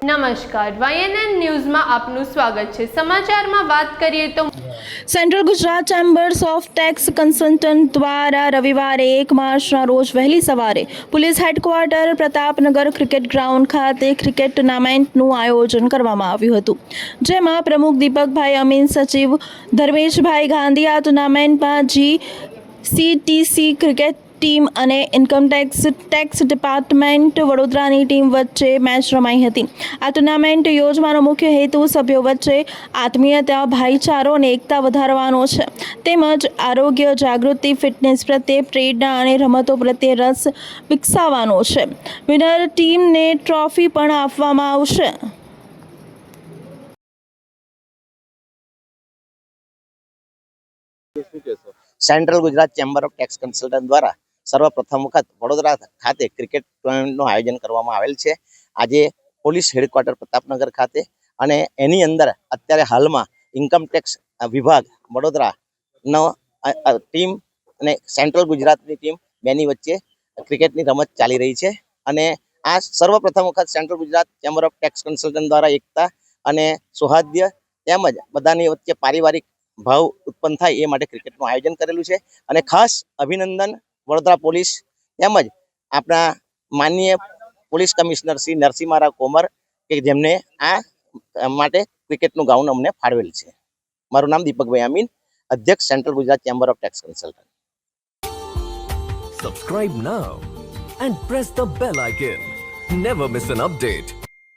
નમસ્કાર, YNN ન્યૂઝમાં આપનું સ્વાગત છે। સમાચારમાં વાત કરીએ તો central Gujarat chambers of tax consultant દ્વારા રવિવારે 1 માર્ચના રોજ વહેલી સવારે police headquarter Pratapnagar cricket ground ખાતે ક્રિકેટ ટુર્નામેન્ટનું આયોજન કરવામાં આવ્યું હતું, જેમાં પ્રમુખ દીપકભાઈ અમીન, સચિવ ધર્મેશભાઈ ગાંધી આ ટુર્નામેન્ટમાં GCTC ક્રિકેટ ટીમ અને ઇન્કમ ટેક્સ ડિપાર્ટમેન્ટ વડોદરાની ટીમ વચ્ચે મેચ રમાઈ હતી। આ ટુર્નામેન્ટ યોજવાનો મુખ્ય હેતુ સભ્યો વચ્ચે આત્મીયતા, ભાઈચારો અને એકતા વધારવાનો છે, તેમજ આરોગ્ય જાગૃતિ, ફિટનેસ પ્રત્યે પ્રેરણા અને રમતો પ્રત્યે રસ વિકસાવવાનો છે। વિનર ટીમને ટ્રોફી પણ આપવામાં આવશે। Central Gujarat chamber of tax consultant દ્વારા સર્વપ્રથમ વખત વડોદરા ખાતે ક્રિકેટ ટુર્નામેન્ટનું આયોજન કરવામાં આવેલ છે। આજે પોલીસ હેડક્વાર્ટર પ્રતાપનગર ખાતે અને એની અંદર અત્યારે હાલમાં ઇન્કમ ટેક્સ વિભાગ વડોદરાનો ટીમ અને સેન્ટ્રલ ગુજરાતની ટીમ બેની વચ્ચે ક્રિકેટની રમત ચાલી રહી છે અને આ સર્વપ્રથમ વખત central Gujarat chamber of tax consultant દ્વારા એકતા અને સૌહાર્દ્ય તેમજ બધાની વચ્ચે પારિવારિક ભાવ ઉત્પન્ન થાય એ માટે ક્રિકેટનું આયોજન કરેલું છે અને ખાસ અભિનંદન વડોદરા પોલીસ તેમજ આપણા માનનીય પોલીસ કમિશનર શ્રી નરસિંહ રાવ કોમર કે જેમને આ માટે ક્રિકેટનું ગ્રાઉન્ડ અમને ફાળવેલ છે। મારું નામ દીપકભાઈ અમીન, અધ્યક્ષ central Gujarat chamber of tax consultant. Subscribe now and press the bell icon. Never miss an update.